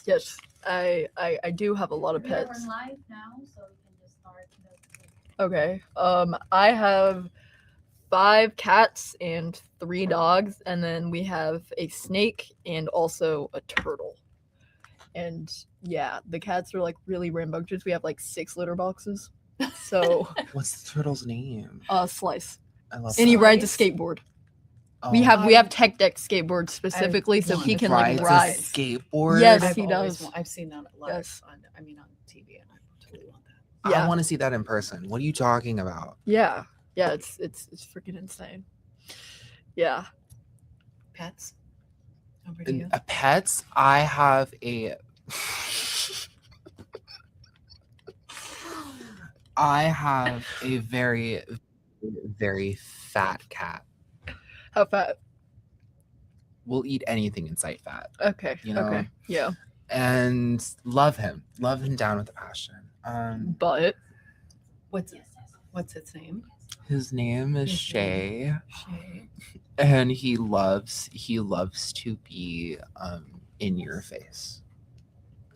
Yes, I do have a lot of pets. We're live now, so we can just start. Okay. I have 5 cats and 3 dogs, and then we have a snake and also a turtle. And yeah, the cats are like really rambunctious. We have like 6 litter boxes. So What's the turtle's name? Slice. I love And he that. rides a skateboard. Oh, We have tech deck skateboards specifically so he can like rides a ride. skateboard. Yes, he does. I've seen that live. Yes. On TV, and I totally want that. Yeah. I want to see that in person. What are you talking about? Yeah, it's freaking insane. Yeah. Pets. Over to you. Pets. I have a. I have a very, very fat cat. How fat? Will eat anything in sight fat. Okay. You know? Okay. Yeah. And love him down with a passion. But What's its name? His name is His Shay, Shay. and he loves to be in your face.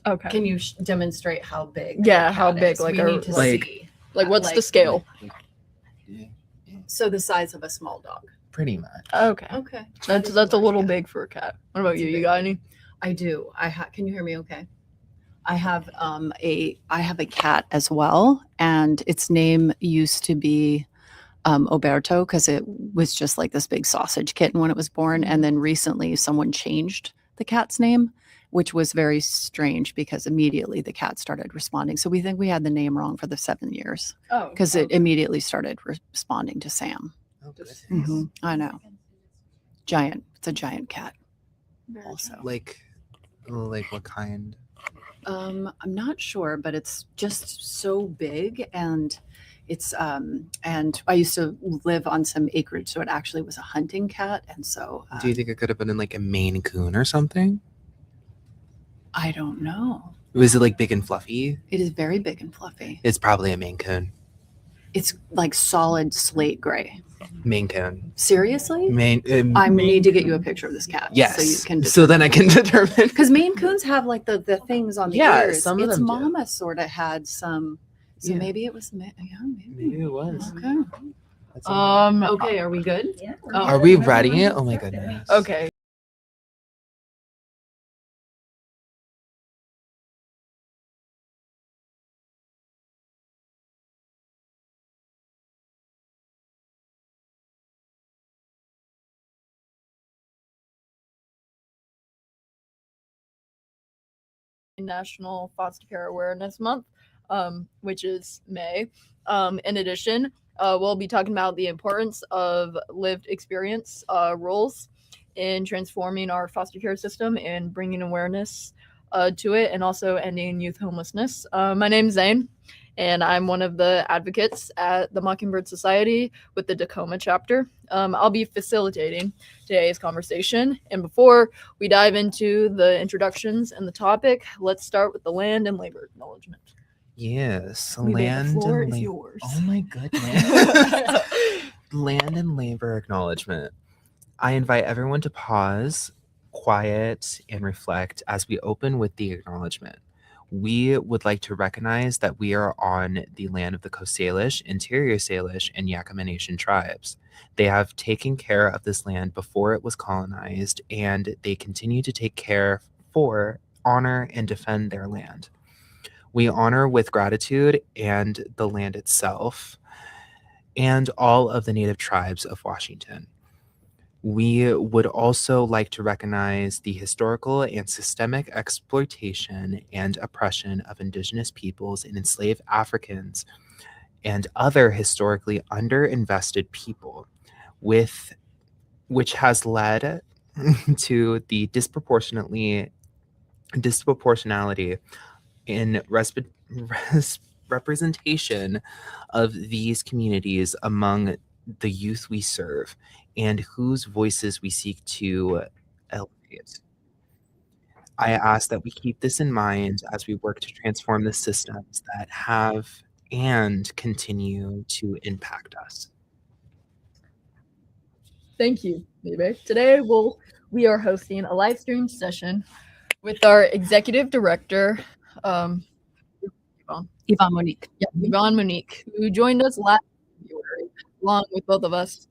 okay. Can you demonstrate how big? Yeah, the how cat big, is? like we a- need to like- see. Like what's the like- scale? So the size of a small dog. Pretty much. Okay. Okay. That's a little big for a cat. What about That's you? a You big got one. any? I do. Can you hear me okay? I have a cat as well, and its name used to be Oberto because it was just like this big sausage kitten when it was born, and then recently someone changed the cat's name, which was very strange because immediately the cat started responding. So we think we had the name wrong for the 7 years Oh. because it immediately started responding to Sam. Oh, goodness. I know. Giant. It's a giant cat. Also. Like what kind? I'm not sure, but it's just so big, and it's and I used to live on some acreage, so it actually was a hunting cat, and so Do you think it could have been in like a Maine Coon or something? I don't know. Was it like big and fluffy? It is very big and fluffy. It's probably a Maine Coon. It's like solid slate gray. Maine Coon. Seriously? Maine. I need to get you a picture of this cat. Yes. So you can. So then I can determine. Because Maine Coons have like the things on the Yeah, ears. some of its them do. mama sort of had some. So Yeah. maybe it was. Maybe. Maybe it was. Okay. That's amazing. Okay. Are we good? Yeah. Oh. Are we ready? Oh my goodness. Okay. National Foster Care Awareness Month, which is May. In addition, we'll be talking about the importance of lived experience roles in transforming our foster care system and bringing awareness to it, and also ending youth homelessness. My name's Zane, and I'm one of the advocates at the Mockingbird Society with the Tacoma chapter. I'll be facilitating today's conversation. And before we dive into the introductions and the topic, let's start with the land and labor acknowledgement. Yes. Weebay, Land the floor and is labor. yours. Oh my goodness. Land and labor acknowledgement. I invite everyone to pause, quiet, and reflect as we open with the acknowledgement. We would like to recognize that we are on the land of the Coast Salish, Interior Salish, and Yakima Nation tribes. They have taken care of this land before it was colonized, and they continue to take care for, honor, and defend their land. We honor with gratitude and the land itself and all of the Native tribes of Washington. We would also like to recognize the historical and systemic exploitation and oppression of Indigenous peoples and enslaved Africans and other historically underinvested people, which has led to the disproportionality in representation of these communities among the youth we serve and whose voices we seek to elevate. I ask that we keep this in mind as we work to transform the systems that have and continue to impact us. Thank you, Weebay. Today we are hosting a live stream session with our executive director, Yvonne. Yvonne-Monique. Yeah, Yvonne-Monique, who joined us last February, along with both of us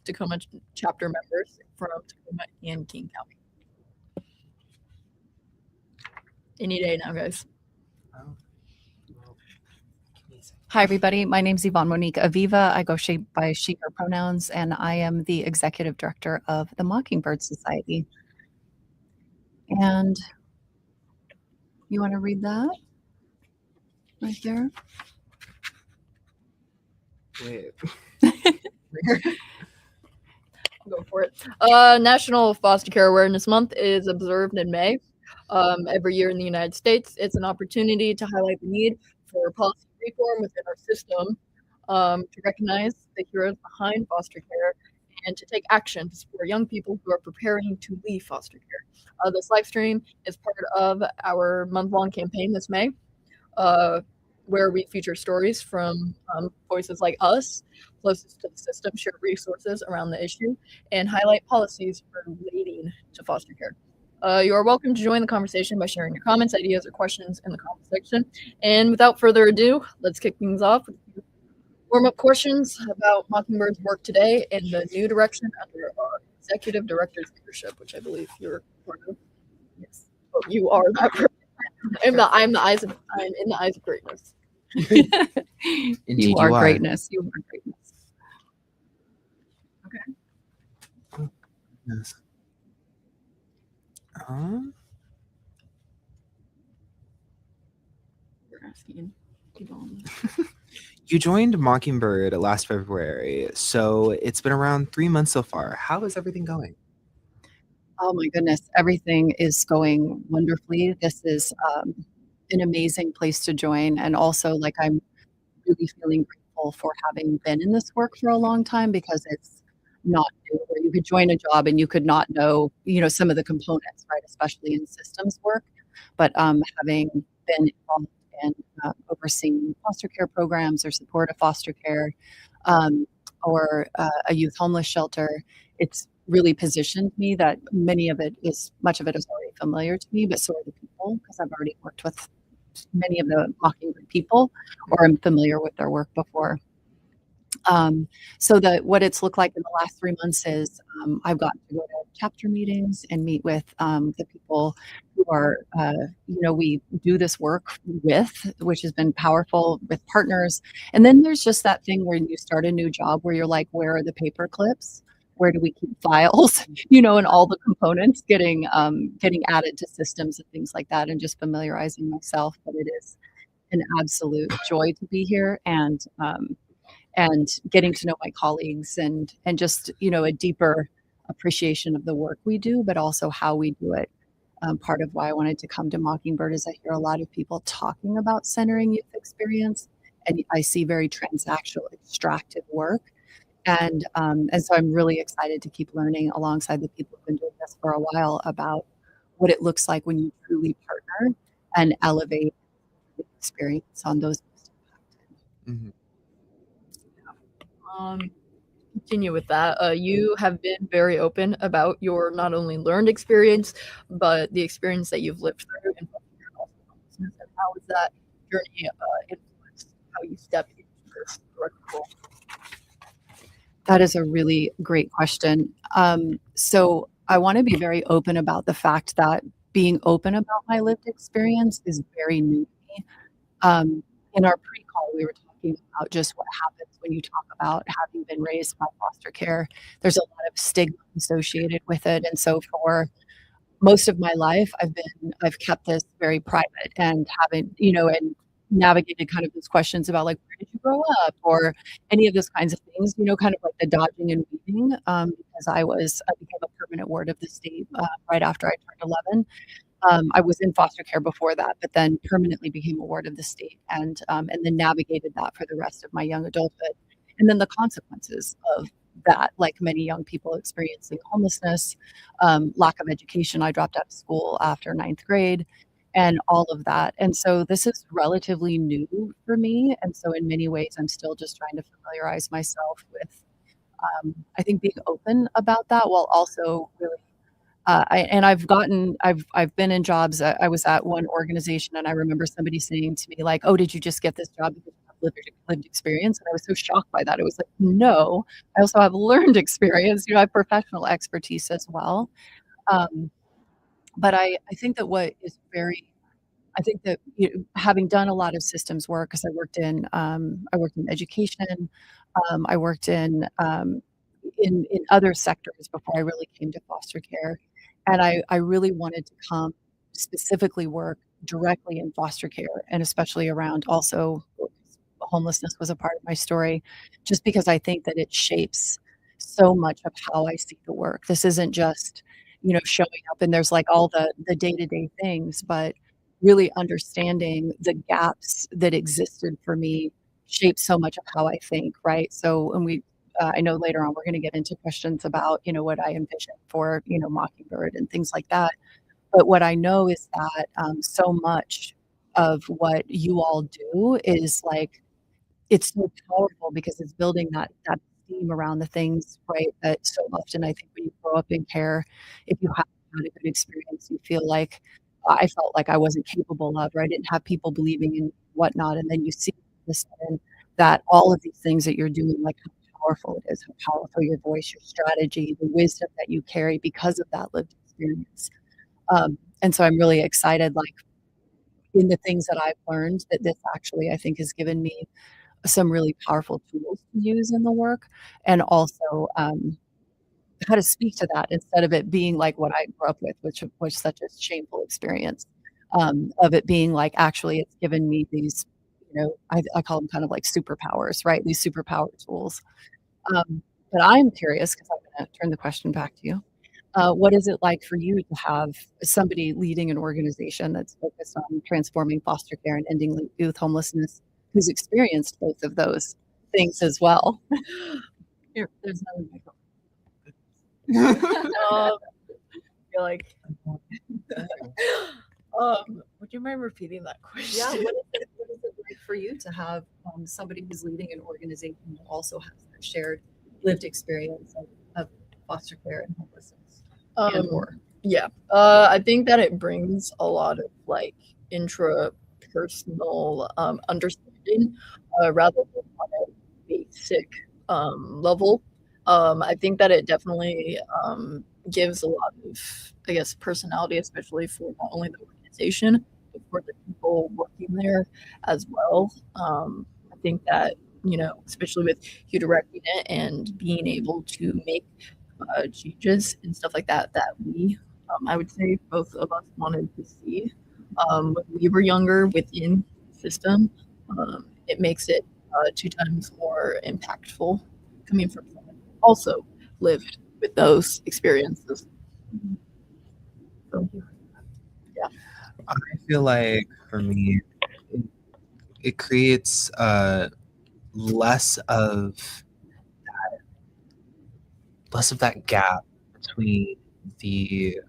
Tacoma chapter members from Tacoma and King County. Any day now, guys. Hi, everybody. My name's Yvonne-Monique Aviva. I go by she, her pronouns, and I am the executive director of the Mockingbird Society. And you want to read that right there? Wait. Go for it. National Foster Care Awareness Month is observed in May. Every year in the United States, it's an opportunity to highlight the need for policy reform within our system, to recognize the heroes behind foster care, and to take action to support young people who are preparing to leave foster care. This live stream is part of our month-long campaign this May, where we feature stories from voices like us, closest to the system, share resources around the issue, and highlight policies relating to foster care. You are welcome to join the conversation by sharing your comments, ideas, or questions in the comment section. And without further ado, let's kick things off with warm-up questions about Mockingbird's work today and the new direction under our executive director's leadership, which I believe you're part of. Yes, oh, you are that person. I'm in the eyes of greatness. Indeed, you are greatness. You are greatness. Okay. Yes. You're asking Yvonne. You joined Mockingbird last February, so it's been around 3 months so far. How is everything going? Oh my goodness, everything is going wonderfully. This is an amazing place to join, and also like I'm really feeling grateful for having been in this work for a long time, because it's not new, where you could join a job and you could not know, some of the components, right? Especially in systems work. But having been involved in overseeing foster care programs or support of foster care, or a youth homeless shelter, it's really positioned me that much of it is already familiar to me, but so are the people, because I've already worked with many of the Mockingbird people, or I'm familiar with their work before. So what it's looked like in the last 3 months is I've gotten to go to chapter meetings and meet with the people who are, we do this work with, which has been powerful, with partners. And then there's just that thing where you start a new job where you're like, where are the paper clips? Where do we keep files? And all the components getting added to systems and things like that, and just familiarizing myself. But it is an absolute joy to be here, and getting to know my colleagues, and just a deeper appreciation of the work we do, but also how we do it. Part of why I wanted to come to Mockingbird is I hear a lot of people talking about centering youth experience, and I see very transactional, extractive work. And so I'm really excited to keep learning alongside the people who've been doing this for a while about what it looks like when you truly partner and elevate the experience on those most impacted. Mm-hmm. Continue with that. You have been very open about your not only learned experience, but the experience that you've lived through in homelessness. And how has that journey influenced how you stepped into this direct role? That is a really great question. So I want to be very open about the fact that being open about my lived experience is very new to me. In our pre-call, we were talking about just what happens when you talk about having been raised by foster care. There's a lot of stigma associated with it. And so for most of my life, I've kept this very private, and haven't, and navigated kind of those questions about like, where did you grow up, or any of those kinds of things, kind of like the dodging and weaving, because I became a permanent ward of the state right after I turned 11. I was in foster care before that, but then permanently became a ward of the state, and then navigated that for the rest of my young adulthood. And then the consequences of that, like many young people experiencing homelessness, lack of education. I dropped out of school after 9th grade, and all of that. And so this is relatively new for me. And so in many ways, I'm still just trying to familiarize myself with, I think, being open about that, while also really I've been in jobs. I was at one organization, and I remember somebody saying to me like, "Oh, did you just get this job because you have lived experience?" And I was so shocked by that. It was like, no, I also have learned experience. I have professional expertise as well. Um, but I think that I think that having done a lot of systems work, because I worked in education, I worked in other sectors before I really came to foster care, and I really wanted to come specifically work directly in foster care, and especially around also homelessness was a part of my story, just because I think that it shapes so much of how I see the work. This isn't just showing up and there's like all the day-to-day things, but really understanding the gaps that existed for me shaped so much of how I think, right? So, and I know later on we're going to get into questions about, what I envision for, Mockingbird and things like that. But what I know is that so much of what you all do is like, it's so powerful because it's building that esteem around the things, right? That so often I think when you grow up in care, if you haven't had a good experience, you feel like I felt like I wasn't capable of, or I didn't have people believing in whatnot. And then you see this and that all of these things that you're doing, like how powerful it is, how powerful your voice, your strategy, the wisdom that you carry because of that lived experience. And so I'm really excited, like in the things that I've learned, that this actually I think has given me some really powerful tools to use in the work, and also how to speak to that instead of it being like what I grew up with, which was such a shameful experience, of it being like actually it's given me these, I call them kind of like superpowers, right? These superpower tools. But I'm curious because I'm going to turn the question back to you. What is it like for you to have somebody leading an organization that's focused on transforming foster care and ending youth homelessness, who's experienced both of those things as well? Here, there's another microphone. You're like, would you mind repeating that question? Yeah, what is it like for you to have somebody who's leading an organization who also has that shared lived experience of foster care and homelessness? Yeah. I think that it brings a lot of like intrapersonal understanding rather than on a basic level. I think that it definitely gives a lot of, I guess, personality, especially for not only the organization, but for the people working there as well. I think that, especially with you directing it and being able to make changes and stuff like that, that I would say both of us wanted to see when we were younger within the system. It makes it 2 times more impactful coming from someone who also lived with those experiences. So, yeah. I feel like for me, it creates less of that gap between the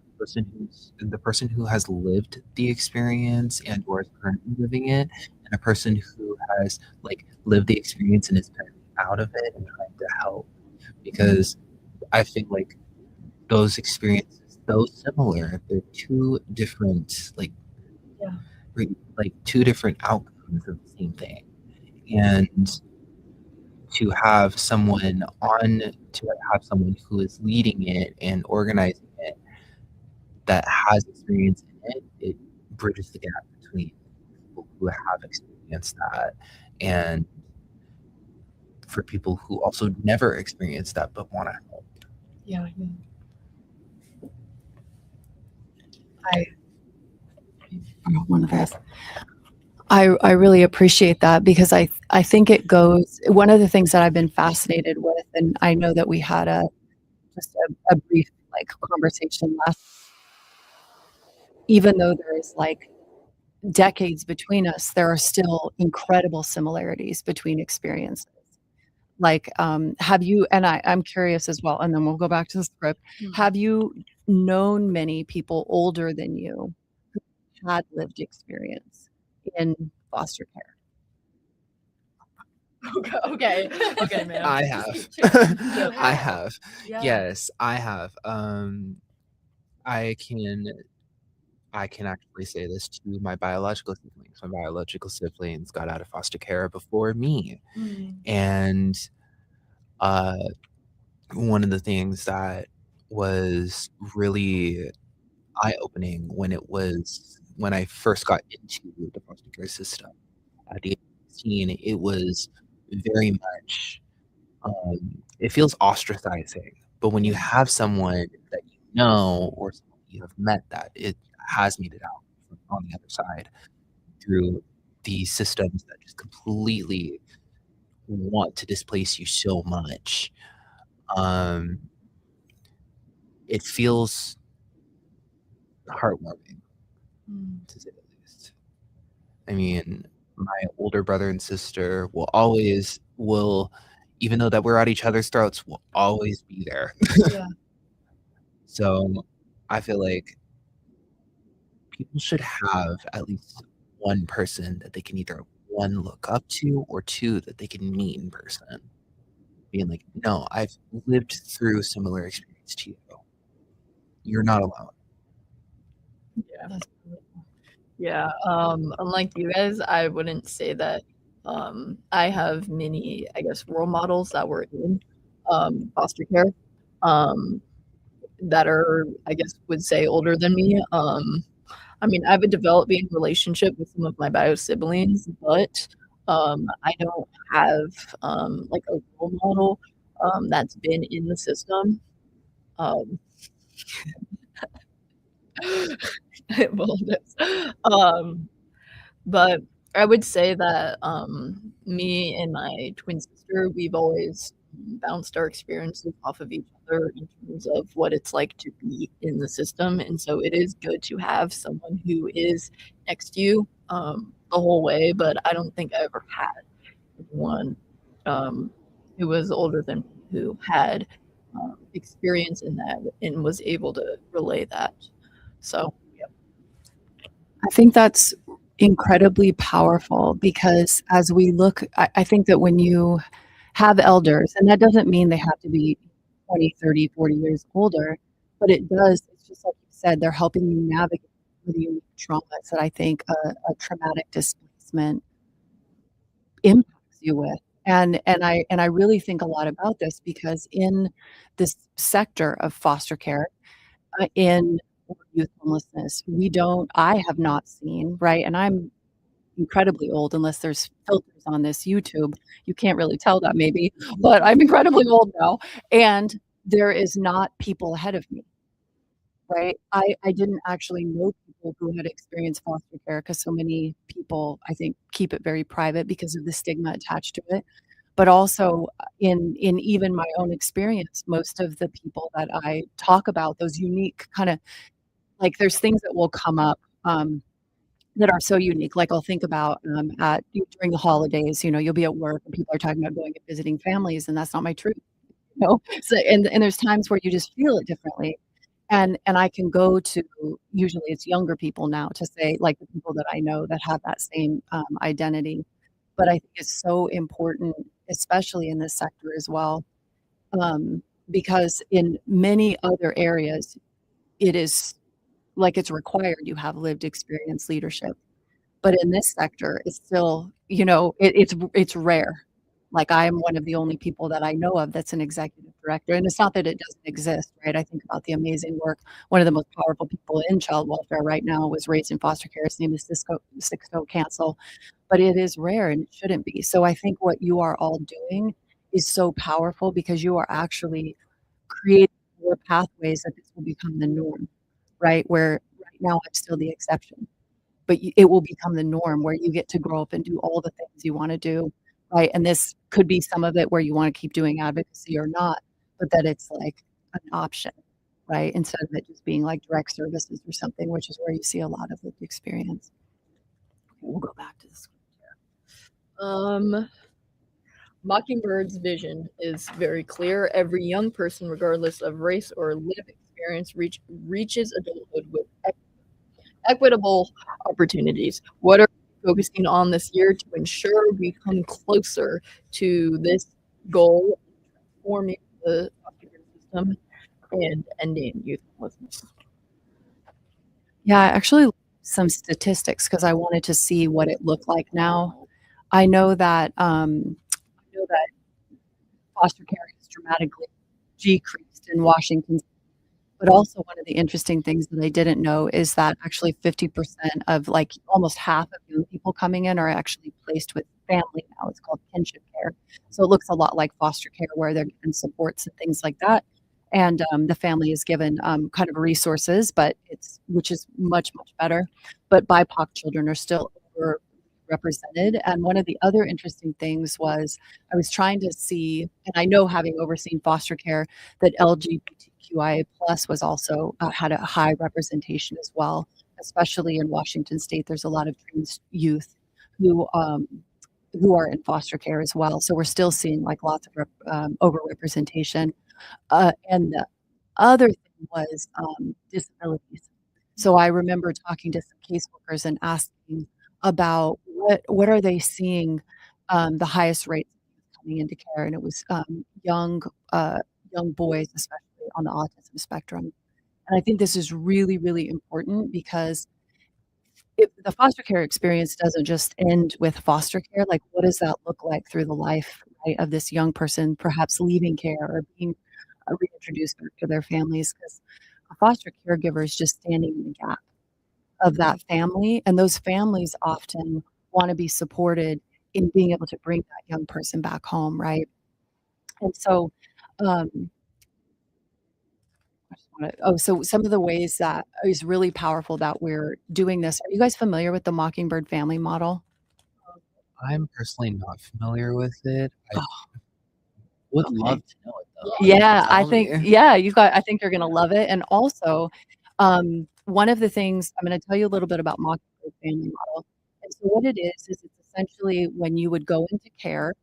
person who has lived the experience and or is currently living it, and a person who has like lived the experience and is kind of out of it and trying to help. Because I feel like those experiences, though similar, they're two different two different outcomes of the same thing. And to have someone who is leading it and organizing it that has experience in it, it bridges the gap between people who have experienced that and for people who also never experienced that but want to help. Yeah. One of those. I really appreciate that because I think it goes, one of the things that I've been fascinated with, and I know that we had a brief like conversation last, even though there is like decades between us, there are still incredible similarities between experiences. Like, have you, and I'm curious as well, and then we'll go back to the script. Have you known many people older than you who had lived experience in foster care? Okay, man. I have. I have. Yeah. Yes, I have. I can actually say this to my biological siblings. My biological siblings got out of foster care before me. And one of the things that was really eye-opening when I first got into the foster care system at the age of 16, it was very much, it feels ostracizing. But when you have someone that you know or someone you have met that it has made it out on the other side through these systems that just completely want to displace you so much, um, it feels heartwarming, to say the least. I mean, my older brother and sister will, even though that we're at each other's throats, will always be there. Yeah. So I feel like people should have at least one person that they can either one look up to or two that they can meet in person. Being like, no, I've lived through a similar experience to you. You're not alone. Yeah. Yeah. Unlike you guys, I wouldn't say that I have many, I guess, role models that were in foster care that are, I guess, would say older than me. I mean, I have a developing relationship with some of my bio siblings, but I don't have like a role model that's been in the system. Um, well, but I would say that me and my twin sister, we've always bounced our experiences off of each other in terms of what it's like to be in the system. And so it is good to have someone who is next to you the whole way. But I don't think I ever had one who was older than me who had experience in that and was able to relay that. So, yeah. I think that's incredibly powerful because as we look, I think that when you have elders, and that doesn't mean they have to be 20, 30, 40 years older, but it does, it's just like you said, they're helping you navigate the unique traumas that I think a traumatic displacement impacts you with. And I really think a lot about this because in this sector of foster care, in youth homelessness, I have not seen, right? And I'm incredibly old unless there's filters on this YouTube. You can't really tell that maybe, but I'm incredibly old now. And there is not people ahead of me, right? I didn't actually know people who had experienced foster care because so many people, I think, keep it very private because of the stigma attached to it. But also in even my own experience, most of the people that I talk about, those unique kind of like there's things that will come up that are so unique. Like I'll think about at during the holidays, you'll be at work and people are talking about going and visiting families, and that's not my truth. So and there's times where you just feel it differently. And I can go to usually it's younger people now to say like the people that I know that have that same identity. But I think it's so important, especially in this sector as well, because in many other areas, it is like it's required you have lived experience leadership. But in this sector, it's still, it's rare. Like I'm one of the only people that I know of that's an executive director. And it's not that it doesn't exist, right? I think about the amazing work. One of the most powerful people in child welfare right now was raised in foster care. His name is Sixto Cancel. But it is rare and it shouldn't be. So I think what you are all doing is so powerful because you are actually creating more pathways that this will become the norm, right? Where right now I'm still the exception, but it will become the norm where you get to grow up and do all the things you want to do, right? And this could be some of it where you want to keep doing advocacy or not, but that it's like an option, right? Instead of it just being like direct services or something, which is where you see a lot of lived experience. Okay, we'll go back to the script here. Mockingbird's vision is very clear. Every young person, regardless of race or lived experience, reaches adulthood with equitable opportunities. What are we focusing on this year to ensure we come closer to this goal, transforming the foster care system and ending youth homelessness? Yeah, I actually some statistics because I wanted to see what it looked like now. I know that foster care has dramatically decreased in Washington. But also one of the interesting things that I didn't know is that actually 50% of like almost half of young people coming in are actually placed with family now. It's called kinship care. So it looks a lot like foster care where they're given supports and things like that. And the family is given kind of resources, but which is much, much better. But BIPOC children are still overrepresented. And one of the other interesting things was I was trying to see, and I know having overseen foster care, that LGBTQIA plus was also had a high representation as well, especially in Washington State. There's a lot of trans youth who um, who are in foster care as well. So we're still seeing like lots of overrepresentation. And the other thing was disabilities. So I remember talking to some caseworkers and asking about what are they seeing the highest rates of coming into care, and it was young boys, especially on the autism spectrum. And I think this is really, really important because the foster care experience doesn't just end with foster care. Like, what does that look like through the life, right, of this young person, perhaps leaving care or being reintroduced back to their families? Because a foster caregiver is just standing in the gap of that family, and those families often want to be supported in being able to bring that young person back home, right? And so, um, so some of the ways that is really powerful that we're doing this. Are you guys familiar with the Mockingbird family model? I'm personally not familiar with it. I would Okay. love to know it though. Yeah, I Tell think me. I think you're gonna love it. And also, one of the things I'm gonna tell you a little bit about Mockingbird family model. And so what it is it's essentially when you would go into care,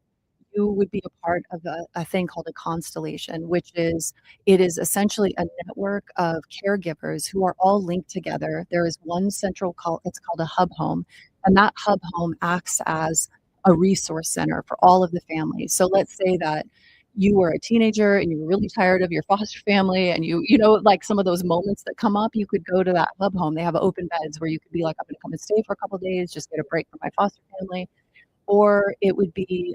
you would be a part of a thing called a constellation, which is it is essentially a network of caregivers who are all linked together. There is one central call, it's called a hub home, and that hub home acts as a resource center for all of the families. So let's say that you were a teenager and you were really tired of your foster family and like some of those moments that come up, you could go to that hub home. They have open beds where you could be like, I'm going to come and stay for a couple of days, just get a break from my foster family. Or it would be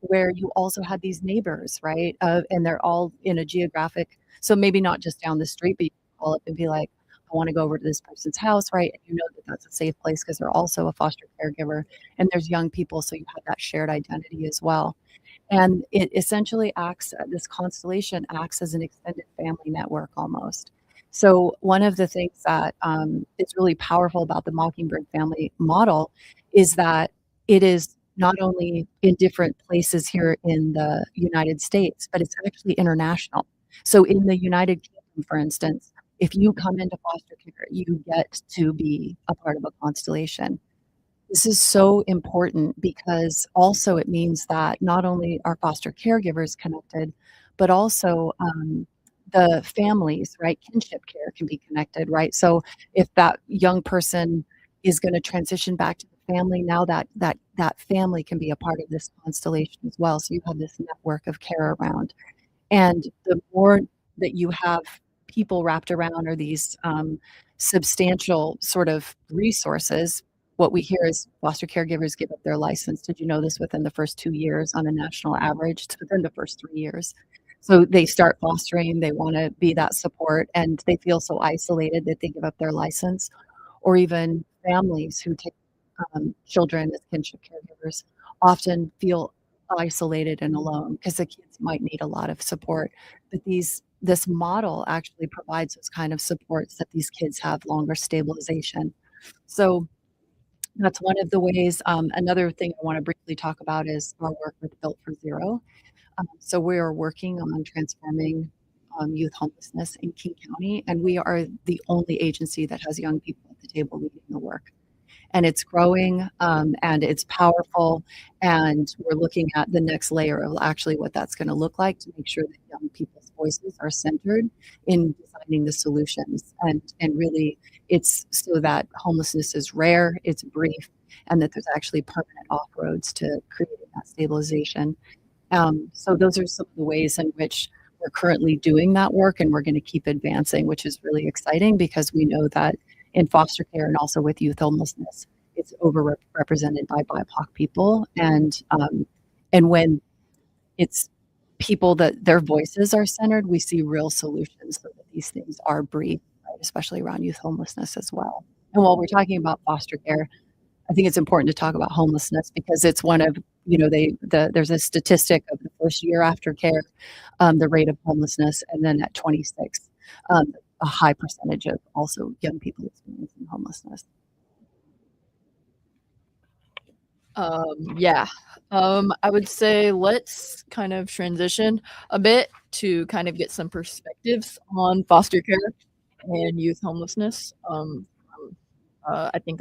where you also had these neighbors, right? And they're all in a geographic, so maybe not just down the street, but you can call up and be like, I want to go over to this person's house, right? And you know that that's a safe place because they're also a foster caregiver. And there's young people, so you have that shared identity as well. And it essentially this constellation acts as an extended family network almost. So one of the things that is really powerful about the Mockingbird family model is that it is not only in different places here in the United States, but it's actually international. So in the United Kingdom, for instance, if you come into foster care, you get to be a part of a constellation. This is so important because also it means that not only are foster caregivers connected, but also the families, right? Kinship care can be connected, right? So if that young person is going to transition back to the family, now that family can be a part of this constellation as well. So you have this network of care around. And the more that you have people wrapped around or these substantial sort of resources, what we hear is foster caregivers give up their license. Did you know this? Within the first 2 years on a national average? It's within the first 3 years. So they start fostering, they want to be that support, and they feel so isolated that they give up their license. Or even families who take children as kinship caregivers often feel isolated and alone because the kids might need a lot of support. But this model actually provides those kind of supports that these kids have longer stabilization. So that's one of the ways. Another thing I want to briefly talk about is our work with Built for Zero. So we are working on transforming youth homelessness in King County, and we are the only agency that has young people at the table leading the work. And it's growing and it's powerful. And we're looking at the next layer of actually what that's going to look like to make sure that young people's voices are centered in designing the solutions. And really, it's so that homelessness is rare, it's brief, and that there's actually permanent off roads to creating that stabilization. So those are some of the ways in which we're currently doing that work, and we're going to keep advancing, which is really exciting because we know that in foster care and also with youth homelessness, it's overrepresented by BIPOC people. And when it's people that their voices are centered, we see real solutions so that these things are breathed, right? Especially around youth homelessness as well. And while we're talking about foster care, I think it's important to talk about homelessness because it's one of, there's a statistic of the first year after care, the rate of homelessness, and then at 26, a high percentage of also young people experiencing homelessness. Yeah. I would say let's kind of transition a bit to kind of get some perspectives on foster care and youth homelessness. I think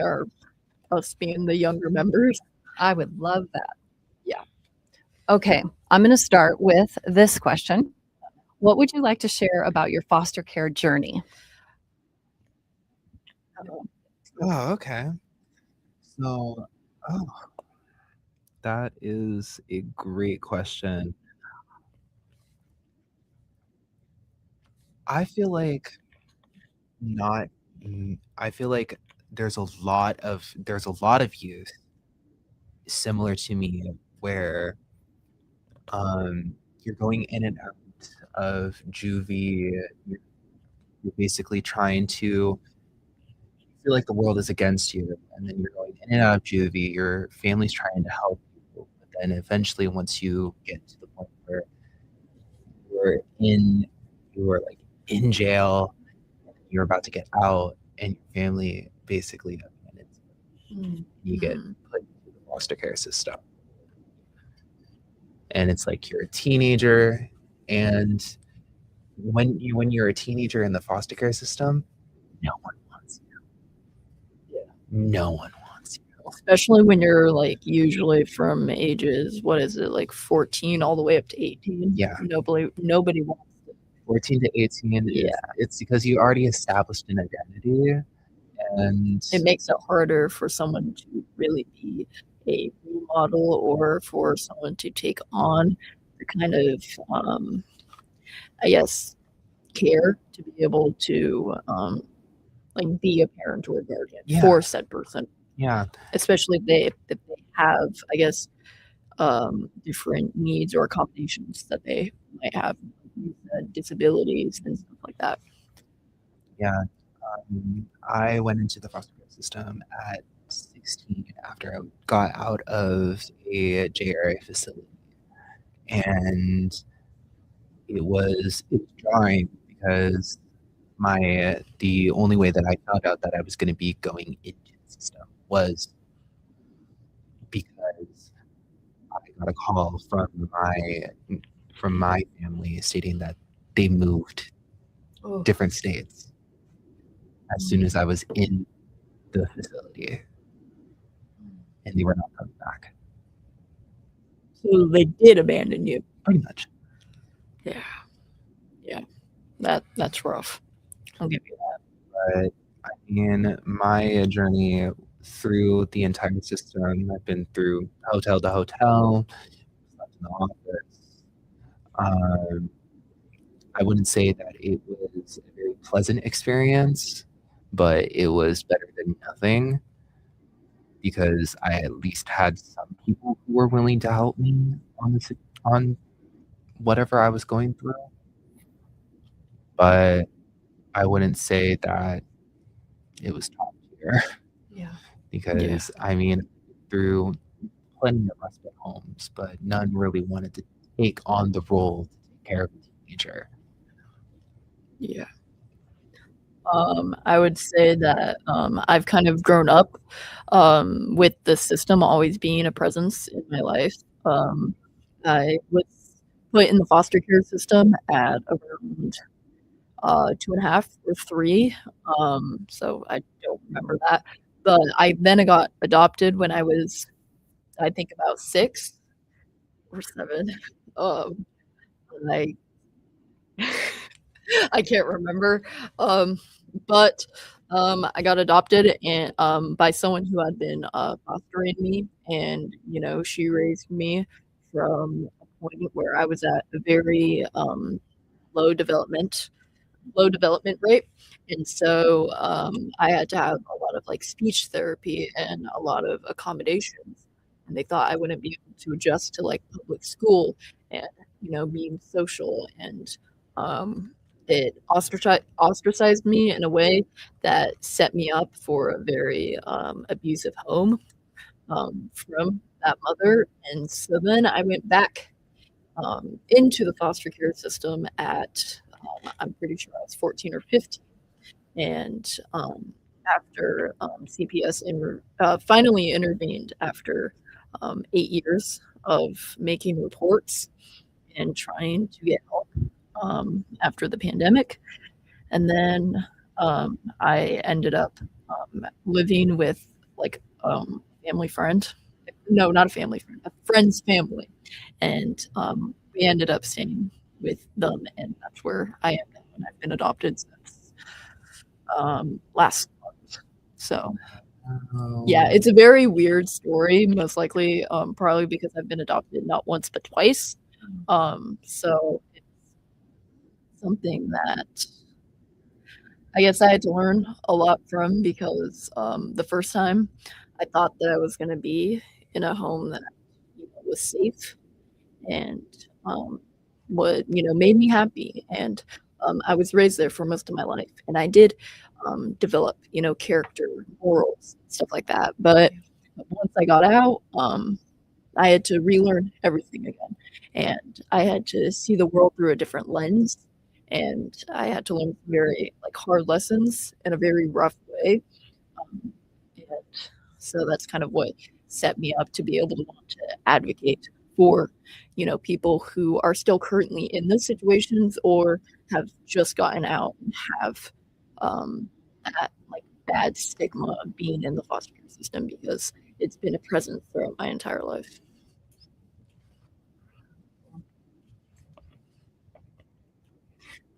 us being the younger members. I would love that. Yeah. Okay, I'm going to start with this question. What would you like to share about your foster care journey? Oh, okay. So, that is a great question. I feel like not. I feel like there's a lot of youth similar to me where you're going in and out of juvie. You're basically trying to feel like the world is against you, and then you're going in and out of juvie. Your family's trying to help you, but then eventually, once you get to the point where you're like in jail, you're about to get out, and your family basically abandons you. You get put into the foster care system, and it's like you're a teenager, and when you're a teenager in the foster care system, no one wants you. Yeah. No one wants you. Especially when you're like usually from ages, what is it, like 14 all the way up to 18? Yeah. Nobody wants it. 14 to 18. Yeah. It's because you already established an identity, and it makes it harder for someone to really be a role model or for someone to take on the kind of I guess care to be able to like be a parent or a guardian for said person. Yeah. Especially if they have, I guess, different needs or accommodations that they might have, disabilities and stuff like that. Yeah. I went into the foster care system at 16 after I got out of a J area facility. And it was jarring because the only way that I found out that I was going to be going into the system was because I got a call from my family stating that they moved different states as soon as I was in the facility, and they were not coming back. So they did abandon you. Pretty much. Yeah. That's rough. I'll give you that. But I mean, my journey through the entire system, I've been through hotel to hotel, slept in the office. I wouldn't say that it was a very pleasant experience, but it was better than nothing because I at least had some people who were willing to help me on whatever I was going through. But I wouldn't say that it was top tier. Yeah. Because I mean, through plenty of respite homes, but none really wanted to take on the role to take care of a teenager. Yeah. I would say that I've kind of grown up with the system always being a presence in my life. I was put in the foster care system at around 2.5 or 3. So I don't remember that. But I got adopted when I was, I think, about 6 or 7. I I can't remember. But I got adopted and by someone who had been fostering me, and she raised me from a point where I was at a very low development low development rate. And so I had to have a lot of like speech therapy and a lot of accommodations. And they thought I wouldn't be able to adjust to like public school and, being social. And it ostracized me in a way that set me up for a very abusive home from that mother. And so then I went back into the foster care system at, I'm pretty sure I was 14 or 15. And after CPS finally intervened after 8 years of making reports and trying to get help after the pandemic. And then I ended up living with like family friend. No, not a family friend, a friend's family. And we ended up staying with them, and that's where I am now. And I've been adopted since last month. So yeah, it's a very weird story, most likely probably because I've been adopted not once but twice. So it's something that I guess I had to learn a lot from, because the first time I thought that I was going to be in a home that was safe and what made me happy, and I was raised there for most of my life, and I did develop character, morals, stuff like that. But once I got out, I had to relearn everything again, and I had to see the world through a different lens, and I had to learn very like hard lessons in a very rough way. And so that's kind of what set me up to be able to want to advocate for people who are still currently in those situations or have just gotten out and have that like bad stigma of being in the foster care system, because it's been a presence throughout my entire life.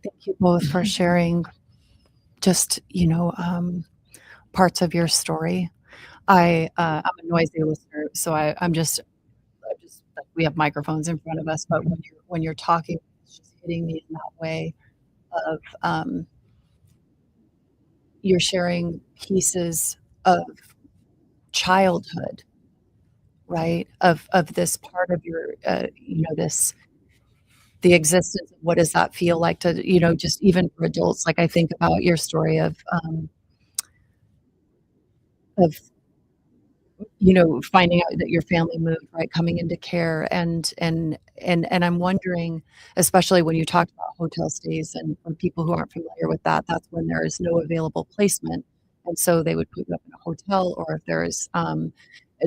Thank you both for sharing just, parts of your story. I'm a noisy listener, so I'm just like, we have microphones in front of us, but when you're talking, it's just hitting me in that way of you're sharing pieces of childhood, right? Of this part of your, this the existence of what does that feel like to, just even for adults. Like I think about your story of finding out that your family moved, right, coming into care, and I'm wondering, especially when you talked about hotel stays, and for people who aren't familiar with that, that's when there is no available placement, and so they would put you up in a hotel, or if there's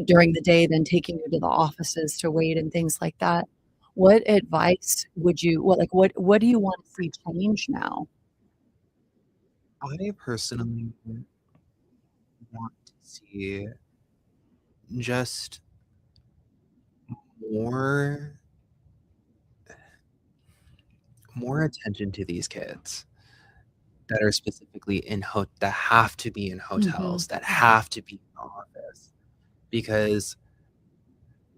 during the day, then taking you to the offices to wait and things like that. What advice would you what do you want to see change now? I personally want to see just more attention to these kids that are specifically that have to be in hotels, that have to be in the office. Because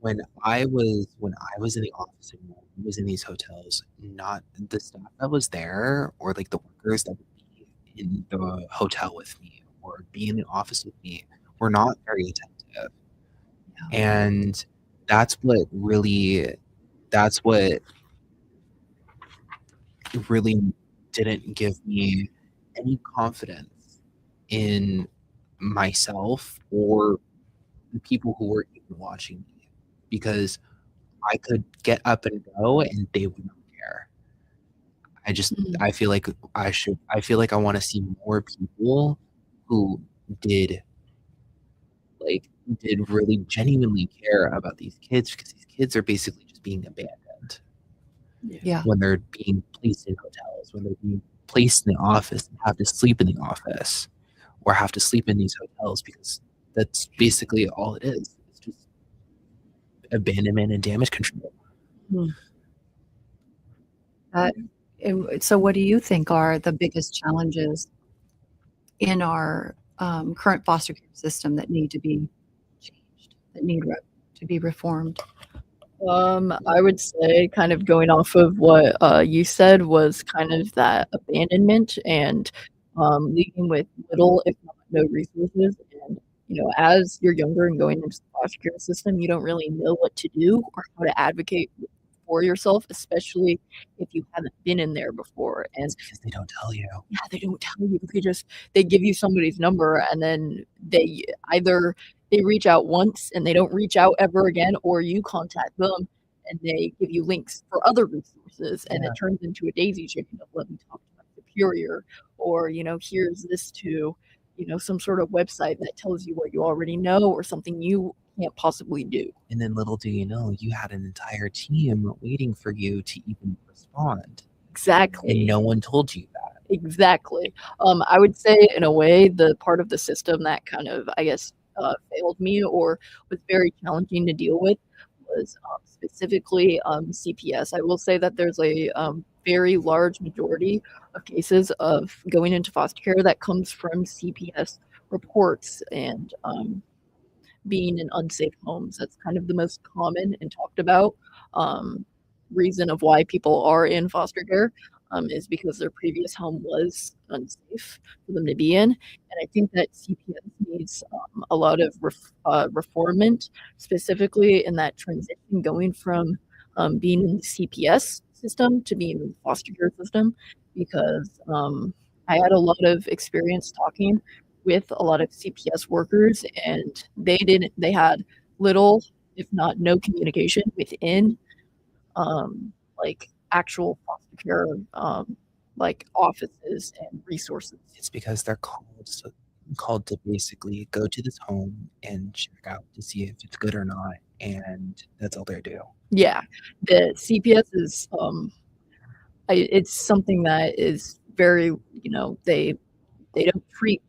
when I was in the office and when I was in these hotels, not the staff that was there or like the workers that would be in the hotel with me or be in the office with me were not very attentive. And that's what really didn't give me any confidence in myself or the people who were even watching me, because I could get up and go and they would not care. I feel like I feel like I want to see more people who did really genuinely care about these kids, because these kids are basically just being abandoned. Yeah. When they're being placed in hotels, when they're being placed in the office and have to sleep in the office or have to sleep in these hotels, because that's basically all it is. It's just abandonment and damage control. So what do you think are the biggest challenges in our current foster care system that need to be changed, that need to be reformed? I would say, kind of going off of what you said, was kind of that abandonment and leaving with little, if not no resources. And as you're younger and going into the foster care system, you don't really know what to do or how to advocate for yourself, especially if you haven't been in there before. And Because they don't tell you. yeah, they don't tell you. They give you somebody's number, and then either they reach out once and they don't reach out ever again, or you contact them and they give you links for other resources, and Yeah. it turns into a daisy chain of, let me talk to my superior, or here's this to some sort of website that tells you what you already know or something you can't possibly do. And then little do you know, you had an entire team waiting for you to even respond. Exactly. And no one told you that. Exactly. I would say, in a way, the part of the system that kind of, I guess, failed me or was very challenging to deal with was specifically CPS. I will say that there's a very large majority of cases of going into foster care that comes from CPS reports and being in unsafe homes. That's kind of the most common and talked about reason of why people are in foster care, is because their previous home was unsafe for them to be in. And I think that CPS needs a lot of reformment, specifically in that transition going from being in the CPS system to being in the foster care system, because I had a lot of experience talking with a lot of CPS workers, and they had little, if not no, communication within like actual foster care like offices and resources. It's because they're called to basically go to this home and check out to see if it's good or not, and that's all they do. Yeah, the CPS is it's something that is very, they don't treat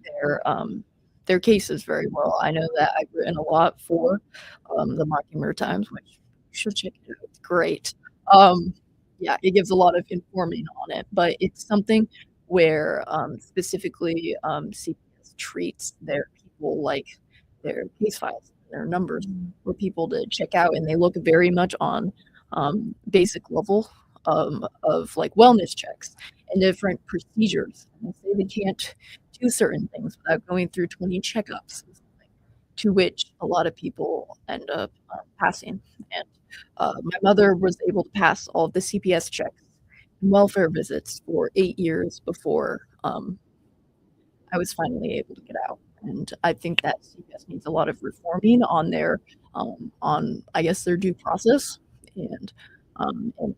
their cases very well. I know that I've written a lot for the Mockingbird Times, which you should check it out. It's great. Yeah, it gives a lot of informing on it, but it's something where specifically CPS treats their people like their case files, their numbers for people to check out, and they look very much on basic level of like wellness checks and different procedures. And they say they can't do certain things without going through 20 checkups, to which a lot of people end up passing. And my mother was able to pass all of the CPS checks and welfare visits for 8 years before I was finally able to get out. And I think that CPS needs a lot of reforming on their, on I guess their due process, and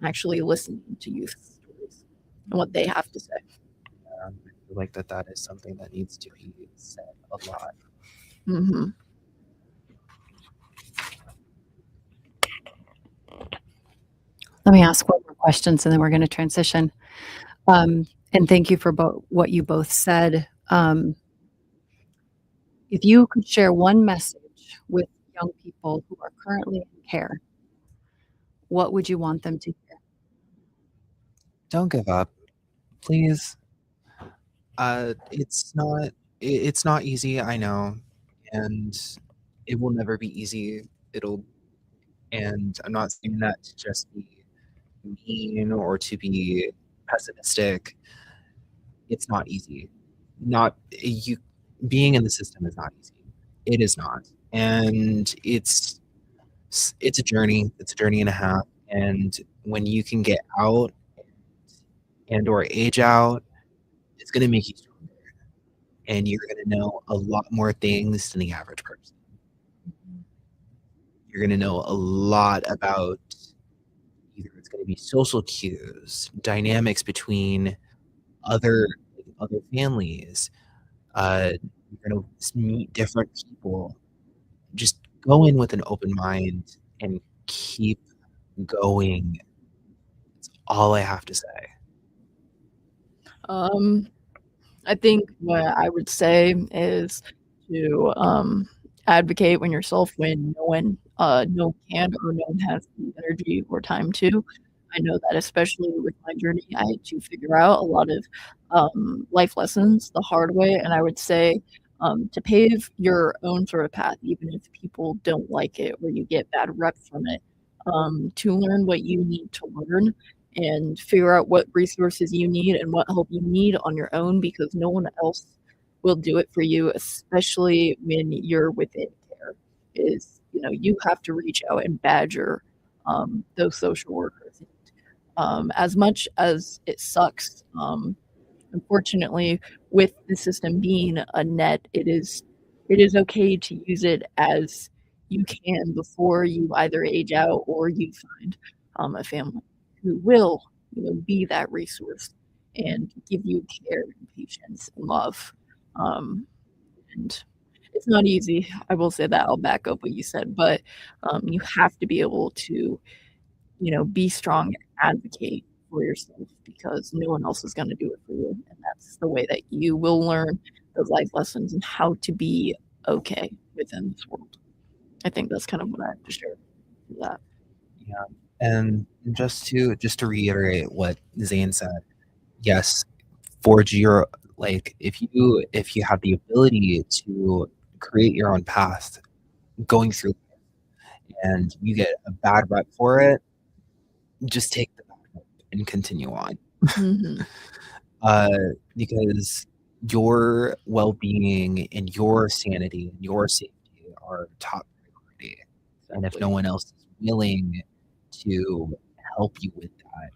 actually listening to youth stories and what they have to say. I feel like that is something that needs to be said a lot. Mm-hmm. Let me ask one more questions and then we're going to transition. And thank you for what you both said. If you could share one message with young people who are currently in care, what would you want them to hear? Don't give up, please. It's not easy, I know, and it will never be easy. And I'm not saying that to just be mean or to be pessimistic. It's not easy. Being in the system is not easy. It is not, and it's a journey. It's a journey and a half. And when you can get out or age out, it's going to make you stronger, and you're going to know a lot more things than the average person. You're going to know a lot about either it's going to be social cues, dynamics between other families. You're going to meet different people. Just go in with an open mind and keep going. That's all I have to say. I think what I would say is to advocate when yourself when no one can or no one has the energy or time to. I know that especially with my journey, I had to figure out a lot of life lessons the hard way, and I would say to pave your own sort of path, even if people don't like it or you get bad reps from it. to learn what you need to learn and figure out what resources you need and what help you need on your own, because no one else will do it for you, especially when you're within care. Is, you have to reach out and badger those social workers. As much as it sucks, unfortunately, with the system being a net, it is okay to use it as you can before you either age out or you find a family who will, be that resource and give you care and patience and love. And it's not easy. I will say that. I'll back up what you said, but you have to be able to, be strong and advocate for yourself, because no one else is going to do it for you. And that's the way that you will learn those life lessons and how to be okay within this world. I think that's kind of what I have to share with that. Yeah. And just to reiterate what Zane said, yes, forge your, like, if you have the ability to create your own path going through and you get a bad rep for it, just take the bad rep and continue on. Because your well-being and your sanity and your safety are top priority. And if no one else is willing to help you with that,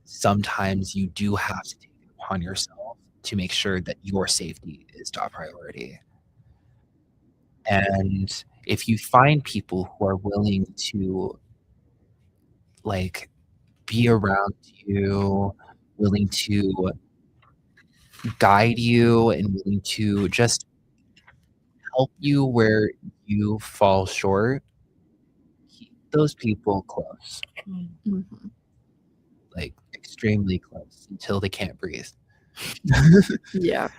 sometimes you do have to take it upon yourself to make sure that your safety is top priority. And if you find people who are willing to, like, be around you, willing to guide you, and willing to just help you where you fall short, keep those people close. Like, extremely close until they can't breathe. Yeah.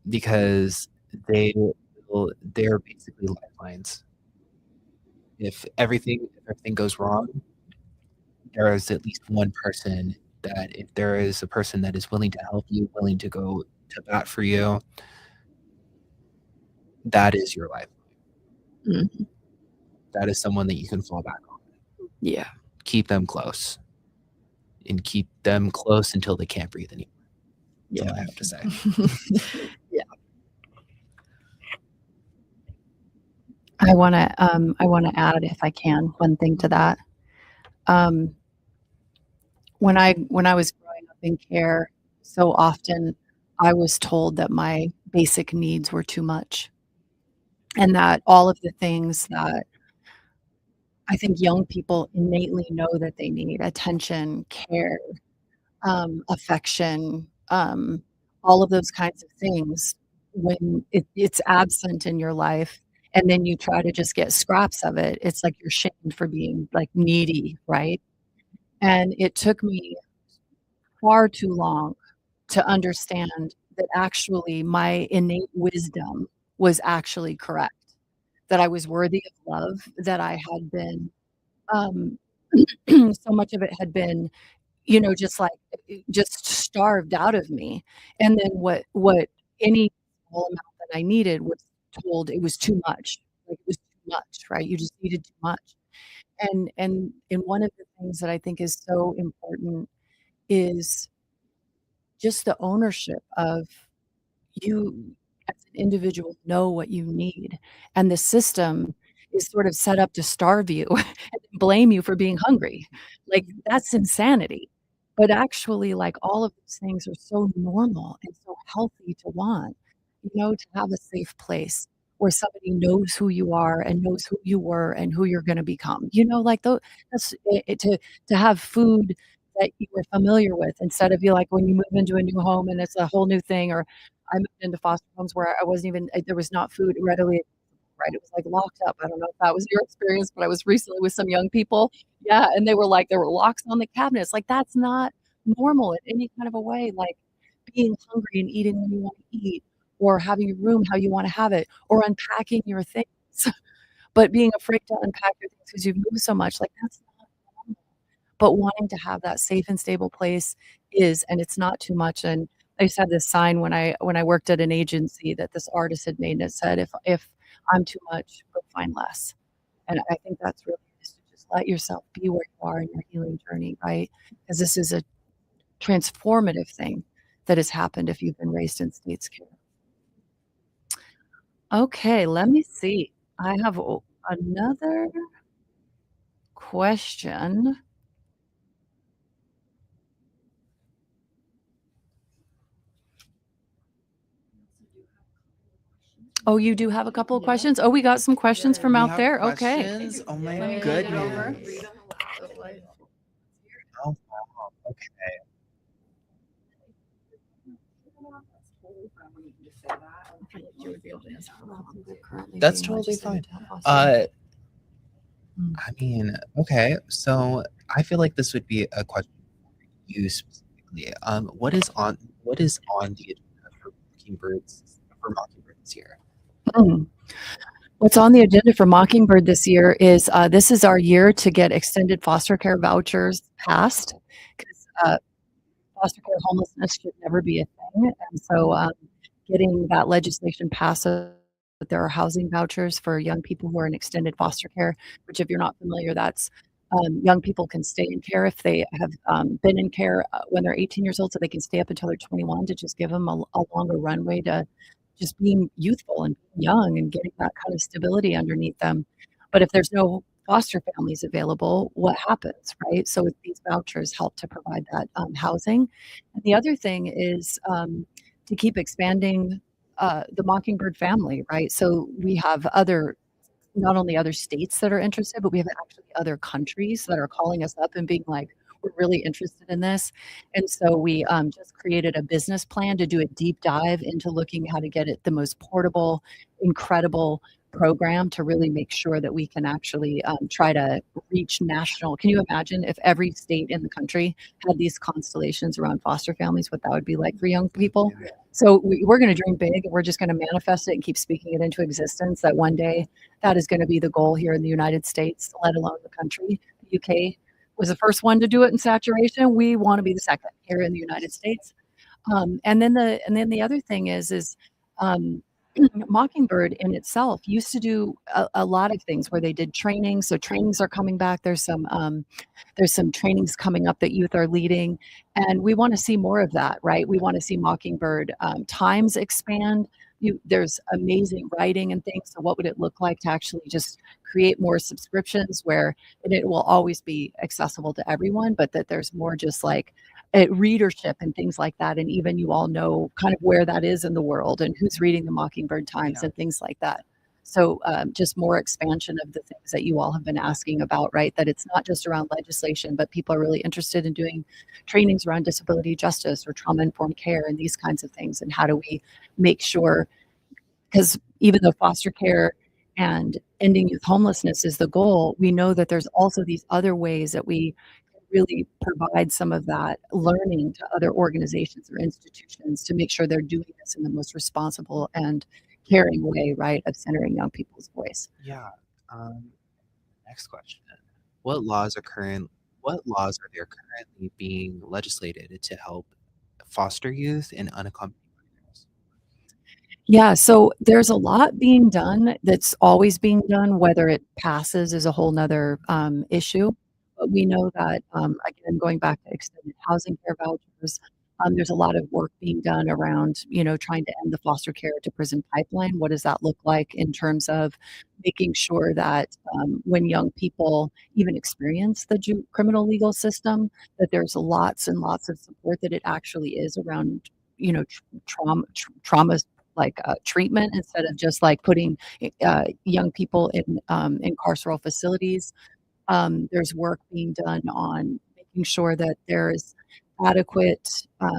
Because they're basically lifelines. If everything goes wrong, there is at least one person that, if there is a person that is willing to help you, willing to go to bat for you, that is your lifeline. That is someone that you can fall back on. Yeah. Keep them close. And keep them close until they can't breathe anymore. That's all I have to say. Yeah. I want to add, if I can, one thing to that. When I was growing up in care, so often I was told that my basic needs were too much, and that all of the things that I think young people innately know that they need, attention, care, affection, all of those kinds of things, when it's absent in your life, and then you try to just get scraps of it, it's like you're shamed for being, like, needy, right? And it took me far too long to understand that actually my innate wisdom was actually correct, that I was worthy of love, that I had been, so much of it had been, just starved out of me. And then what any small amount that I needed was told it was too much. Like, it was too much, right? You just needed too much. And one of the things that I think is so important is just the ownership of, you as an individual know what you need, and the system is sort of set up to starve you and blame you for being hungry. Like, that's insanity. But actually, like, all of those things are so normal and so healthy to want, to have a safe place where somebody knows who you are and knows who you were and who you're going to become. Like, that's it, to have food that you were familiar with, instead of, you like, when you move into a new home and it's a whole new thing. Or I moved into foster homes where I wasn't even, there was not food readily, right? It was like locked up. I don't know if that was your experience, but I was recently with some young people. Yeah. And they were like, there were locks on the cabinets. Like, that's not normal in any kind of a way. Like, being hungry and eating when you want to eat, or having your room how you want to have it, or unpacking your things, but being afraid to unpack your things because you've moved so much. Like, that's not normal. But wanting to have that safe and stable place is, and it's not too much. And I just had this sign when I worked at an agency that this artist had made, and it said, if I'm too much, go find less. And I think that's really let yourself be where you are in your healing journey, right? Because this is a transformative thing that has happened if you've been raised in state's care. Okay, let me see. I have another question. Oh, you do have a couple of questions? Oh, we got some questions from out there. Okay. Oh my Let me hand it over. goodness. Oh, wow. Okay. That's totally fine. I mean, okay. So I feel like this would be a question for you specifically. What is on the agenda for Mockingbird this year? What's on the agenda for Mockingbird this year is this is our year to get extended foster care vouchers passed, because foster care homelessness should never be a thing. And so getting that legislation passed so that there are housing vouchers for young people who are in extended foster care, which, if you're not familiar, that's young people can stay in care if they have been in care when they're 18 years old, so they can stay up until they're 21, to just give them a longer runway to just being youthful and young and getting that kind of stability underneath them. But if there's no foster families available, what happens, right? So these vouchers help to provide that housing. And the other thing is to keep expanding the Mockingbird family, right? So we have not only other states that are interested, but we have actually other countries that are calling us up and being like, we're really interested in this. And so we just created a business plan to do a deep dive into looking how to get it the most portable, incredible program to really make sure that we can actually try to reach national. Can you imagine if every state in the country had these constellations around foster families, what that would be like for young people? So we're going to dream big, and we're just going to manifest it and keep speaking it into existence, that one day that is going to be the goal here in the United States, let alone the country. The UK was the first one to do it in saturation. We want to be the second here in the United States. And then the other thing is Mockingbird in itself used to do a lot of things where they did training. So trainings are coming back. There's some trainings coming up that youth are leading, and we want to see more of that, right? We want to see Mockingbird times expand. There's amazing writing and things. So what would it look like to actually just create more subscriptions where it will always be accessible to everyone, but that there's more just like readership and things like that. And even you all know kind of where that is in the world and who's reading the Mockingbird Times and things like that. So just more expansion of the things that you all have been asking about, right? That it's not just around legislation, but people are really interested in doing trainings around disability justice or trauma-informed care and these kinds of things. And how do we make sure, because even though foster care and ending youth homelessness is the goal, we know that there's also these other ways that we really provide some of that learning to other organizations or institutions to make sure they're doing this in the most responsible and caring way, right, of centering young people's voice. Yeah. Next question. What laws are there currently being legislated to help foster youth and unaccompanied minors? Yeah, so there's a lot being done that's always being done. Whether it passes is a whole nother issue. But we know that, again, going back to extended housing care vouchers, there's a lot of work being done around, trying to end the foster care to prison pipeline. What does that look like in terms of making sure that when young people even experience the criminal legal system, that there's lots and lots of support, that it actually is around, trauma like treatment, instead of just like putting young people in carceral facilities. There's work being done on making sure that there's adequate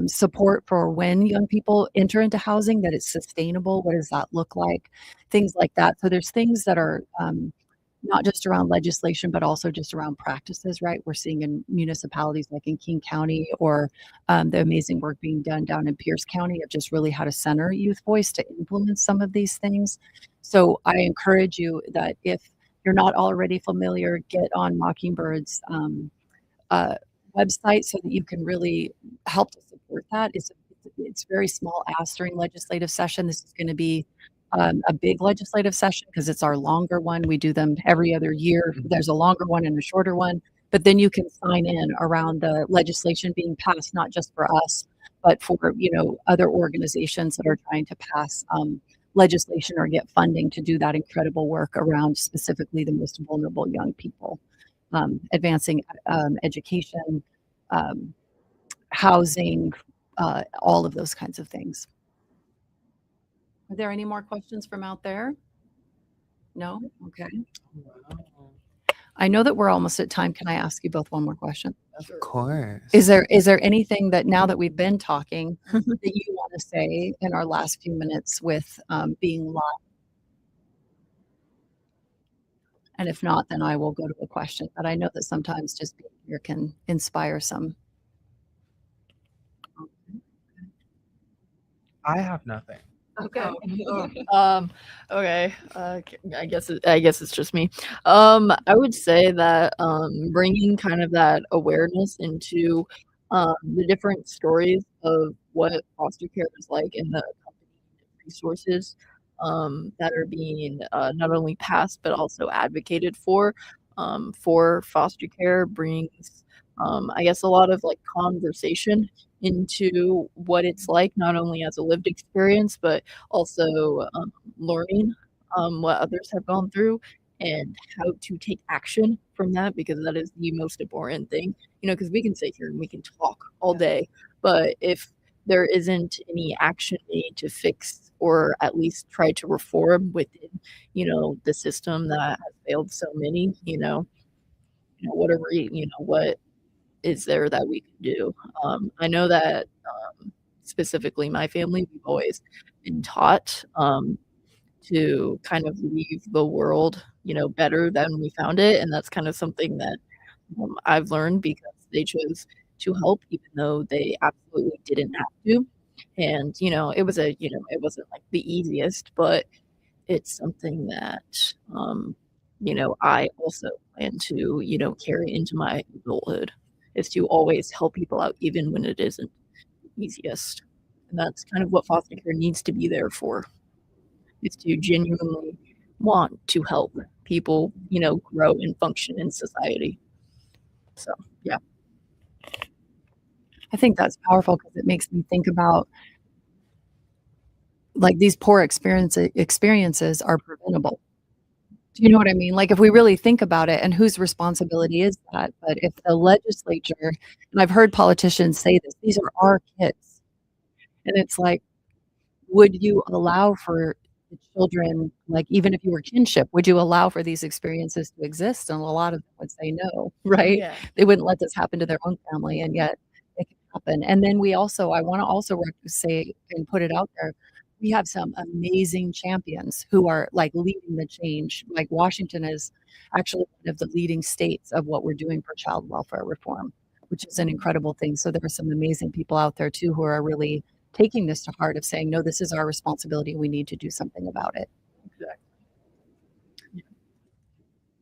support for when young people enter into housing, that it's sustainable. What does that look like? Things like that. So there's things that are not just around legislation, but also just around practices, right? We're seeing in municipalities like in King County, or the amazing work being done down in Pierce County of just really how to center youth voice to implement some of these things. So I encourage you that if you're not already familiar, get on Mockingbird's website so that you can really help to support that. It's very small ask during legislative session. This is going to be a big legislative session because it's our longer one. We do them every other year. There's a longer one and a shorter one, but then you can sign in around the legislation being passed, not just for us, but for, other organizations that are trying to pass legislation or get funding to do that incredible work around specifically the most vulnerable young people, advancing education, housing, all of those kinds of things. Are there any more questions from out there? No? Okay. I know that we're almost at time. Can I ask you both one more question? Of course. Is there anything that now that we've been talking that you want to say in our last few minutes with being live? And if not, then I will go to a question. But I know that sometimes just being here can inspire some. I have nothing. Okay. Okay. I guess it's just me. I would say that bringing kind of that awareness into the different stories of what foster care is like and the accompanying resources that are being not only passed but also advocated for foster care brings I guess a lot of like conversation into what it's like, not only as a lived experience, but also learning what others have gone through and how to take action from that, because that is the most important thing. Because we can sit here and we can talk all day, but if there isn't any action made to fix or at least try to reform within, the system that has failed so many, what is there that we can do? I know that specifically my family, we've always been taught to kind of leave the world, better than we found it. And that's kind of something that I've learned because they chose to help, even though they absolutely didn't have to. And, it wasn't like the easiest, but it's something that, I also plan to, carry into my adulthood, is to always help people out, even when it isn't the easiest. And that's kind of what foster care needs to be there for, is to genuinely want to help people, grow and function in society. So, yeah. I think that's powerful because it makes me think about like these poor experiences are preventable. Do you know what I mean? Like if we really think about it, and whose responsibility is that? But if the legislature, and I've heard politicians say this, these are our kids. And it's like, would you allow for the children, like even if you were kinship, would you allow for these experiences to exist? And a lot of them would say no, right? Yeah. They wouldn't let this happen to their own family, and yet it can happen. And then I want to also say and put it out there, we have some amazing champions who are like leading the change. Like Washington is actually one of the leading states of what we're doing for child welfare reform, which is an incredible thing. So there are some amazing people out there too who are really taking this to heart of saying, no, this is our responsibility. We need to do something about it. Exactly.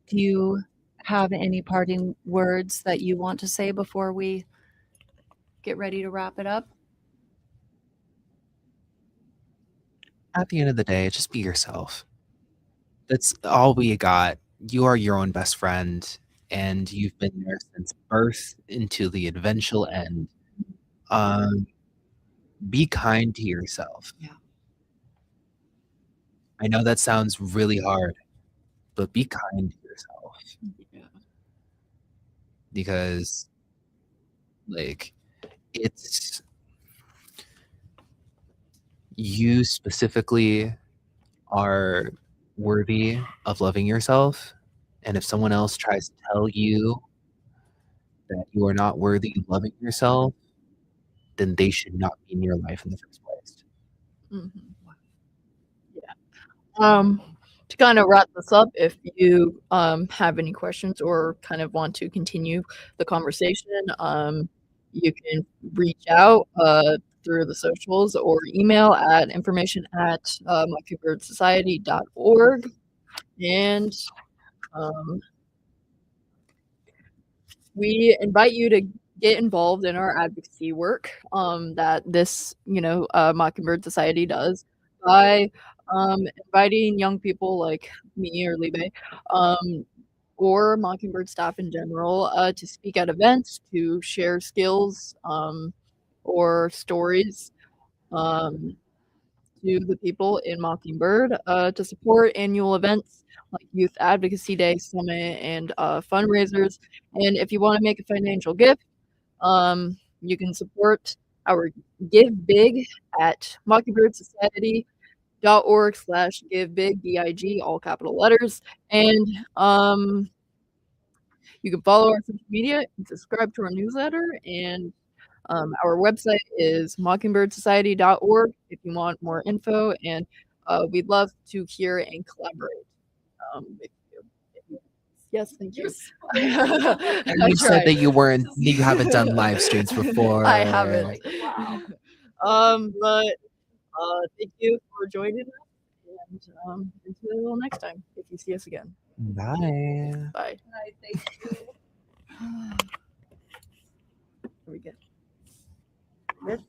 Do you have any parting words that you want to say before we get ready to wrap it up? At the end of the day, just be yourself. That's all we got. You are your own best friend, and you've been there since birth into the eventual end. Be kind to yourself. Yeah. I know that sounds really hard, but be kind to yourself. Yeah. Because, like, it's you specifically are worthy of loving yourself. And if someone else tries to tell you that you are not worthy of loving yourself, then they should not be in your life in the first place. Yeah. To kind of wrap this up, if you have any questions or kind of want to continue the conversation, you can reach out through the socials or email at information@mockingbirdSociety.org. And we invite you to get involved in our advocacy work that this, Mockingbird Society does by inviting young people like me or Libe, or Mockingbird staff in general, to speak at events, to share skills, or stories, um, to the people in Mockingbird, to support annual events like Youth Advocacy Day, Summit, and fundraisers. And if you want to make a financial gift, you can support our Give Big at mockingbirdSociety.org/give big, BIG, all capital letters. And you can follow our social media and subscribe to our newsletter. And our website is mockingbirdSociety.org if you want more info. And we'd love to hear and collaborate. If you, yes, thank you. And you said that you haven't done live streams before. I haven't. Wow. But thank you for joining us, and until next time, if you see us again. Bye. Bye. Hi, thank you. Are we good? Good?